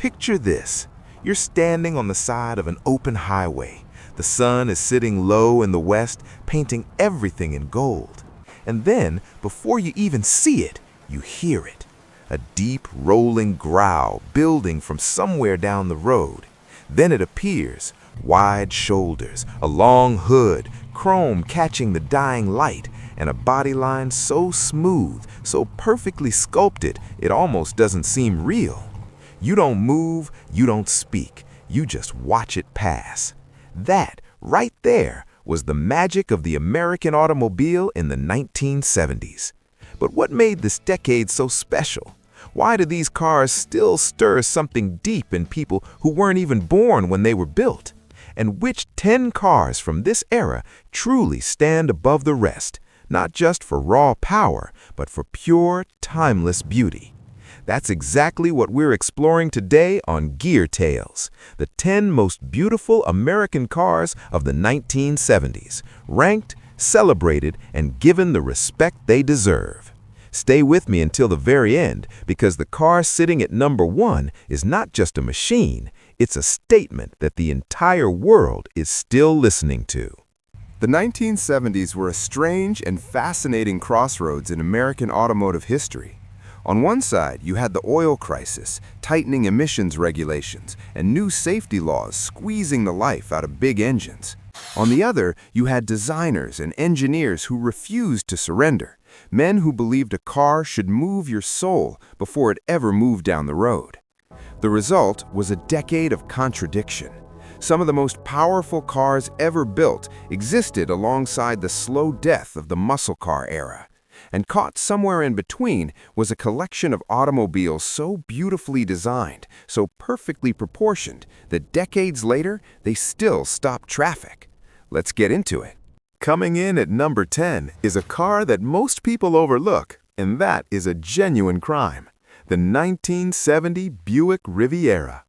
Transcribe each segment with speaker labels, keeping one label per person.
Speaker 1: Picture this. You're standing on the side of an open highway. The sun is sitting low in the west, painting everything in gold. And then, before you even see it, you hear it. A deep, rolling growl building from somewhere down the road. Then it appears, wide shoulders, a long hood, chrome catching the dying light, and a body line so smooth, so perfectly sculpted, it almost doesn't seem real. You don't move, you don't speak, you just watch it pass. That, right there, was the magic of the American automobile in the 1970s. But what made this decade so special? Why do these cars still stir something deep in people who weren't even born when they were built? And which 10 cars from this era truly stand above the rest, not just for raw power, but for pure, timeless beauty? That's exactly what we're exploring today on GearTales, the 10 most beautiful American cars of the 1970s, ranked, celebrated, and given the respect they deserve. Stay with me until the very end, because the car sitting at number 1 is not just a machine, it's a statement that the entire world is still listening to.
Speaker 2: The 1970s were a strange and fascinating crossroads in American automotive history. On one side, you had the oil crisis, tightening emissions regulations, and new safety laws squeezing the life out of big engines. On the other, you had designers and engineers who refused to surrender, men who believed a car should move your soul before it ever moved down the road. The result was a decade of contradiction. Some of the most powerful cars ever built existed alongside the slow death of the muscle car era. And caught somewhere in between was a collection of automobiles so beautifully designed, so perfectly proportioned, that decades later, they still stop traffic. Let's get into it.
Speaker 1: Coming in at number 10 is a car that most people overlook, and that is a genuine crime. The 1970 Buick Riviera.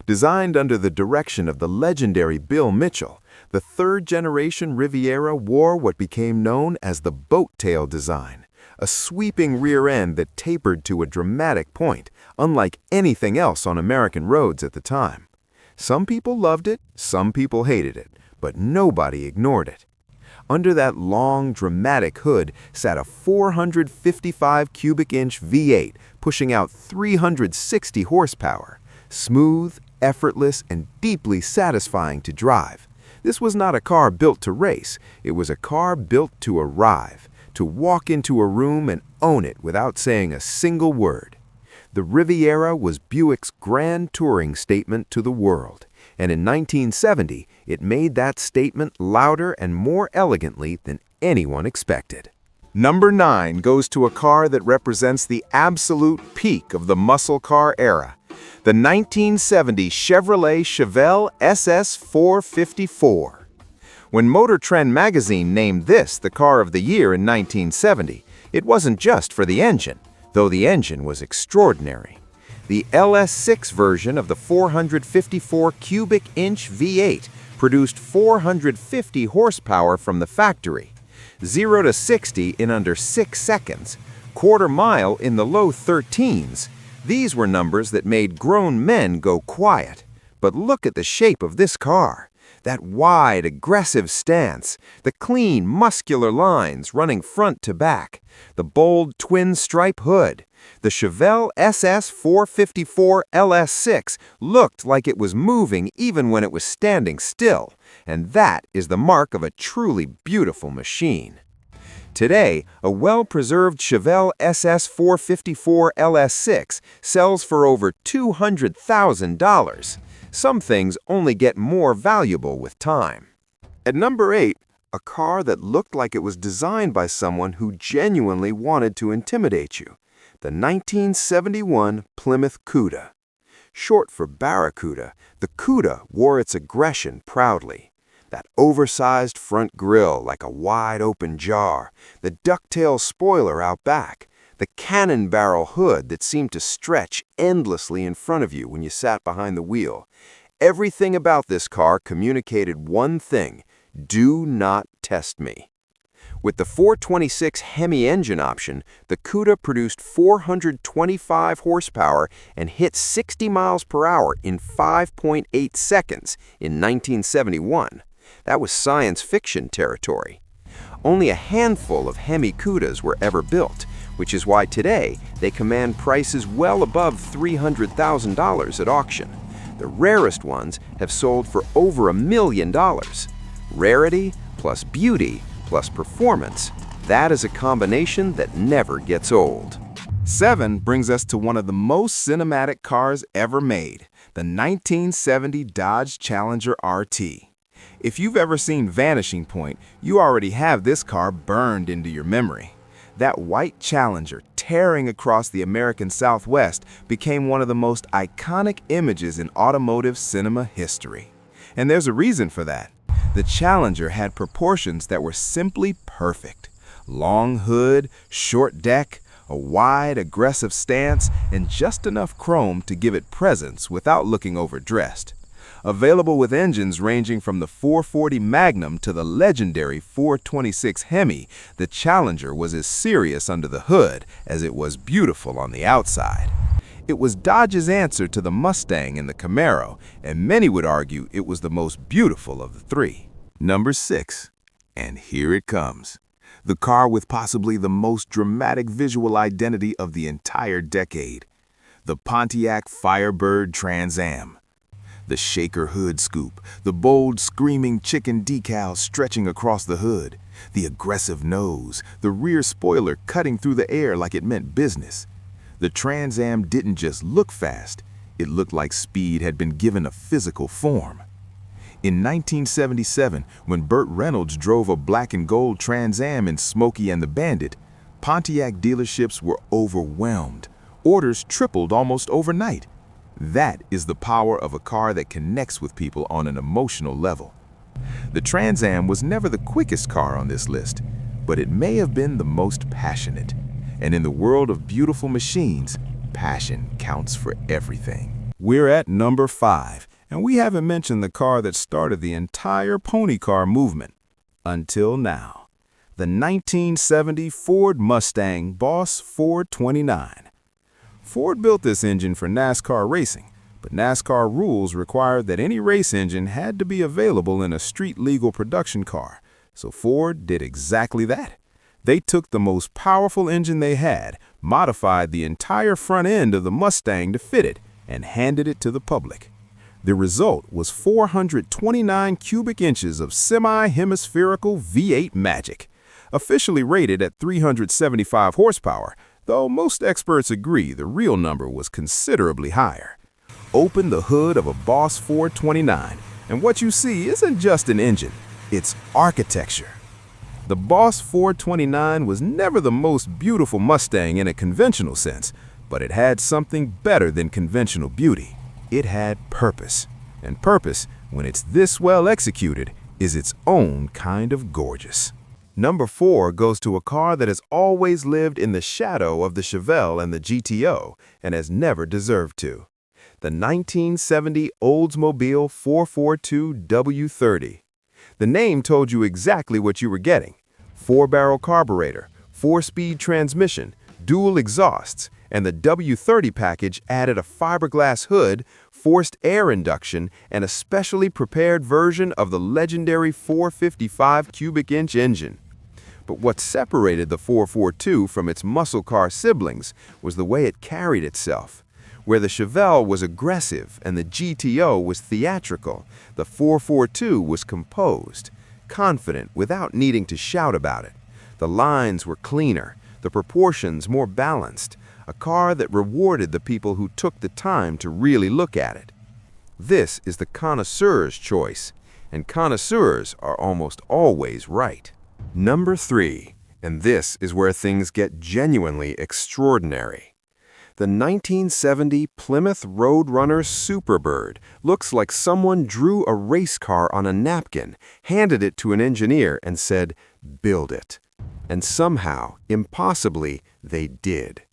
Speaker 1: Designed under the direction of the legendary Bill Mitchell, the third-generation Riviera wore what became known as the boat tail design, a sweeping rear end that tapered to a dramatic point, unlike anything else on American roads at the time. Some people loved it, some people hated it, but nobody ignored it. Under that long, dramatic hood sat a 455 cubic inch V8 pushing out 360 horsepower, smooth, effortless, and deeply satisfying to drive. This was not a car built to race, it was a car built to arrive, to walk into a room and own it without saying a single word. The Riviera was Buick's grand touring statement to the world, and in 1970, it made that statement louder and more elegantly than anyone expected. Number 9 goes to a car that represents the absolute peak of the muscle car era. The 1970 Chevrolet Chevelle SS 454. When Motor Trend magazine named this the car of the year in 1970, it wasn't just for the engine, though the engine was extraordinary. The LS6 version of the 454 cubic inch V8 produced 450 horsepower from the factory, 0 to 60 in under 6 seconds, quarter mile in the low 13s. These were numbers that made grown men go quiet. But look at the shape of this car. That wide, aggressive stance, the clean, muscular lines running front to back, the bold twin-stripe hood. The Chevelle SS 454 LS6 looked like it was moving even when it was standing still, and that is the mark of a truly beautiful machine. Today, a well-preserved Chevelle SS 454 LS6 sells for over $200,000. Some things only get more valuable with time. At number 8, a car that looked like it was designed by someone who genuinely wanted to intimidate you. The 1971 Plymouth Cuda. Short for Barracuda, the Cuda wore its aggression proudly. That oversized front grille like a wide-open jar, the ducktail spoiler out back, the cannon barrel hood that seemed to stretch endlessly in front of you when you sat behind the wheel. Everything about this car communicated one thing: do not test me.
Speaker 3: With the 426 Hemi engine option, the Cuda produced 425 horsepower and hit 60 miles per hour in 5.8 seconds in 1971. That was science fiction territory. Only a handful of Hemi Cudas were ever built, which is why today they command prices well above $300,000 at auction. The rarest ones have sold for over $1 million. Rarity plus beauty plus performance, that is a combination that never gets old.
Speaker 2: 7 brings us to one of the most cinematic cars ever made, the 1970 Dodge Challenger RT. If you've ever seen Vanishing Point, you already have this car burned into your memory. That white Challenger tearing across the American Southwest became one of the most iconic images in automotive cinema history. And there's a reason for that. The Challenger had proportions that were simply perfect. Long hood, short deck, a wide, aggressive stance, and just enough chrome to give it presence without looking overdressed. Available with engines ranging from the 440 Magnum to the legendary 426 Hemi, the Challenger was as serious under the hood as it was beautiful on the outside. It was Dodge's answer to the Mustang and the Camaro, and many would argue it was the most beautiful of the three.
Speaker 1: Number 6. And here it comes. The car with possibly the most dramatic visual identity of the entire decade. The Pontiac Firebird Trans Am. The shaker hood scoop, the bold screaming chicken decals stretching across the hood, the aggressive nose, the rear spoiler cutting through the air like it meant business. The Trans Am didn't just look fast, it looked like speed had been given a physical form. In 1977, when Burt Reynolds drove a black and gold Trans Am in Smokey and the Bandit, Pontiac dealerships were overwhelmed. Orders tripled almost overnight. That is the power of a car that connects with people on an emotional level. The Trans Am was never the quickest car on this list, but it may have been the most passionate. And in the world of beautiful machines, passion counts for everything. We're at number 5, and we haven't mentioned the car that started the entire pony car movement. Until now. The 1970 Ford Mustang Boss 429. Ford built this engine for NASCAR racing, but NASCAR rules required that any race engine had to be available in a street-legal production car, so Ford did exactly that. They took the most powerful engine they had, modified the entire front end of the Mustang to fit it, and handed it to the public. The result was 429 cubic inches of semi-hemispherical V8 magic, officially rated at 375 horsepower, though most experts agree the real number was considerably higher. Open the hood of a Boss 429, and what you see isn't just an engine, it's architecture. The Boss 429 was never the most beautiful Mustang in a conventional sense, but it had something better than conventional beauty. It had purpose, and purpose, when it's this well executed, is its own kind of gorgeous. Number 4 goes to a car that has always lived in the shadow of the Chevelle and the GTO and has never deserved to. The 1970 Oldsmobile 442 W30. The name told you exactly what you were getting. 4-barrel carburetor, 4-speed transmission, dual exhausts, and the W30 package added a fiberglass hood, forced air induction, and a specially prepared version of the legendary 455 cubic inch engine. But what separated the 442 from its muscle car siblings was the way it carried itself. Where the Chevelle was aggressive and the GTO was theatrical, the 442 was composed, confident without needing to shout about it. The lines were cleaner, the proportions more balanced, a car that rewarded the people who took the time to really look at it. This is the connoisseur's choice, and connoisseurs are almost always right. Number 3, and this is where things get genuinely extraordinary. The 1970 Plymouth Roadrunner Superbird looks like someone drew a race car on a napkin, handed it to an engineer, and said, "Build it." And somehow, impossibly, they did.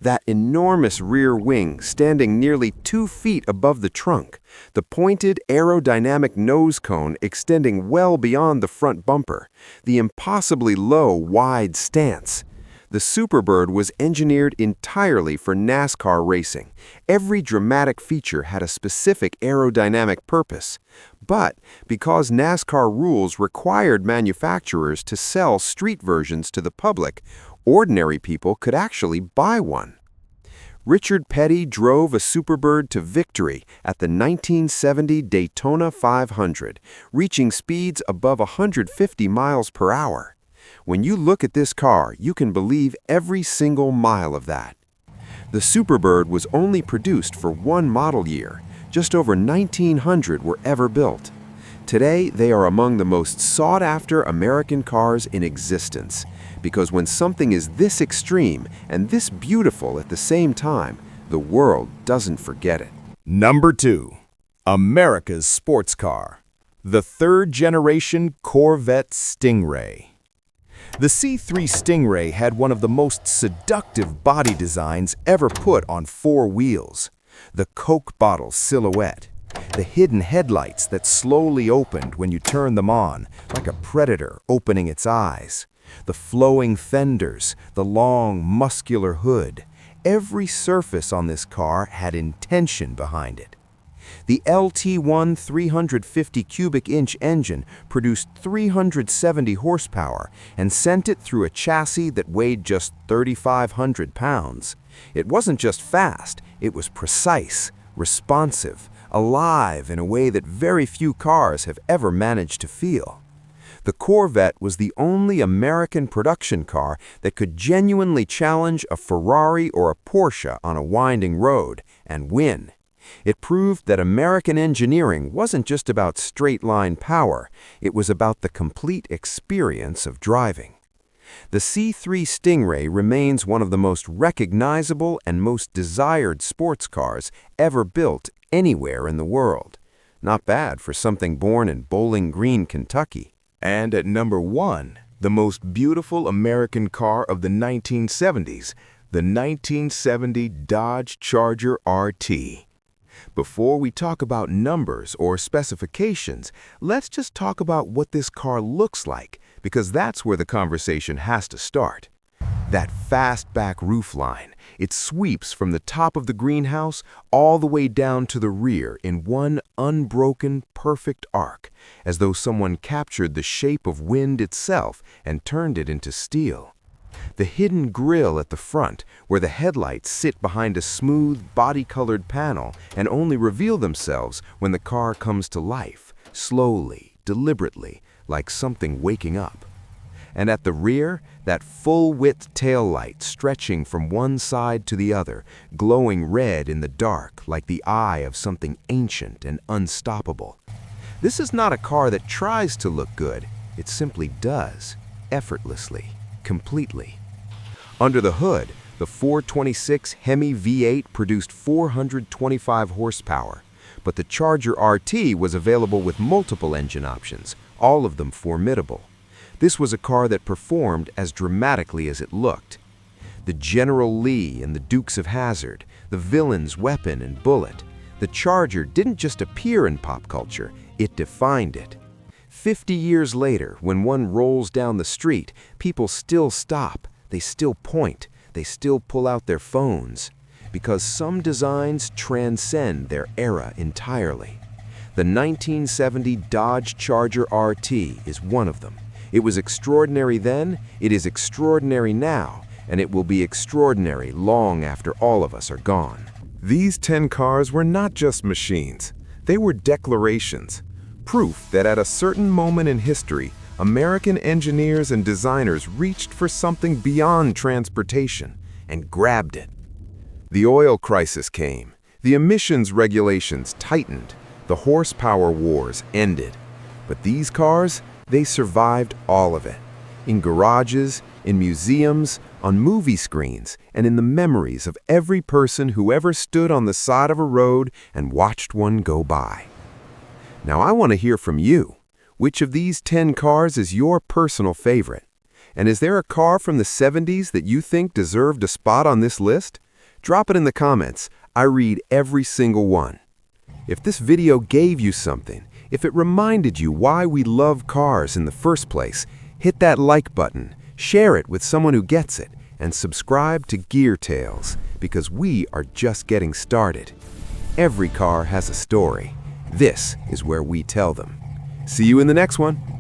Speaker 3: That enormous rear wing standing nearly 2 feet above the trunk, the pointed aerodynamic nose cone extending well beyond the front bumper, the impossibly low, wide stance. The Superbird was engineered entirely for NASCAR racing. Every dramatic feature had a specific aerodynamic purpose. But because NASCAR rules required manufacturers to sell street versions to the public, ordinary people could actually buy one. Richard Petty drove a Superbird to victory at the 1970 Daytona 500, reaching speeds above 150 miles per hour. When you look at this car, you can believe every single mile of that. The Superbird was only produced for one model year. Just over 1,900 were ever built. Today, they are among the most sought-after American cars in existence, because when something is this extreme and this beautiful at the same time, the world doesn't forget it.
Speaker 1: Number 2. America's sports car. The third-generation Corvette Stingray. The C3 Stingray had one of the most seductive body designs ever put on 4 wheels. The Coke bottle silhouette, the hidden headlights that slowly opened when you turned them on, like a predator opening its eyes, the flowing fenders, the long, muscular hood. Every surface on this car had intention behind it. The LT1 350 cubic inch engine produced 370 horsepower and sent it through a chassis that weighed just 3,500 pounds. It wasn't just fast, it was precise, responsive, alive in a way that very few cars have ever managed to feel. The Corvette was the only American production car that could genuinely challenge a Ferrari or a Porsche on a winding road and win. It proved that American engineering wasn't just about straight-line power, it was about the complete experience of driving. The C3 Stingray remains one of the most recognizable and most desired sports cars ever built anywhere in the world. Not bad for something born in Bowling Green, Kentucky. And at number 1, the most beautiful American car of the 1970s, the 1970 Dodge Charger RT. Before we talk about numbers or specifications, let's just talk about what this car looks like, because that's where the conversation has to start. That fastback roofline, it sweeps from the top of the greenhouse all the way down to the rear in one unbroken, perfect arc, as though someone captured the shape of wind itself and turned it into steel. The hidden grille at the front, where the headlights sit behind a smooth, body-colored panel and only reveal themselves when the car comes to life, slowly, deliberately, like something waking up. And at the rear, that full-width taillight stretching from one side to the other, glowing red in the dark like the eye of something ancient and unstoppable. This is not a car that tries to look good, it simply does, effortlessly, completely. Under the hood, the 426 Hemi V8 produced 425 horsepower, but the Charger RT was available with multiple engine options, all of them formidable. This was a car that performed as dramatically as it looked. The General Lee and the Dukes of Hazzard, the villain's weapon and bullet. The Charger didn't just appear in pop culture, it defined it. 50 years later, when one rolls down the street, people still stop, they still point, they still pull out their phones. Because some designs transcend their era entirely. The 1970 Dodge Charger RT is one of them. It was extraordinary then, it is extraordinary now, and it will be extraordinary long after all of us are gone.
Speaker 2: These 10 cars were not just machines, they were declarations. Proof that at a certain moment in history, American engineers and designers reached for something beyond transportation and grabbed it. The oil crisis came, the emissions regulations tightened, the horsepower wars ended. But these cars, they survived all of it. In garages, in museums, on movie screens, and in the memories of every person who ever stood on the side of a road and watched one go by. Now I want to hear from you. Which of these 10 cars is your personal favorite? And is there a car from the 70s that you think deserved a spot on this list?
Speaker 3: Drop it in the comments. I read every single one. If this video gave you something, if it reminded you why we love cars in the first place, hit that like button, share it with someone who gets it, and subscribe to GearTales, because we are just getting started. Every car has a story. This is where we tell them. See you in the next one.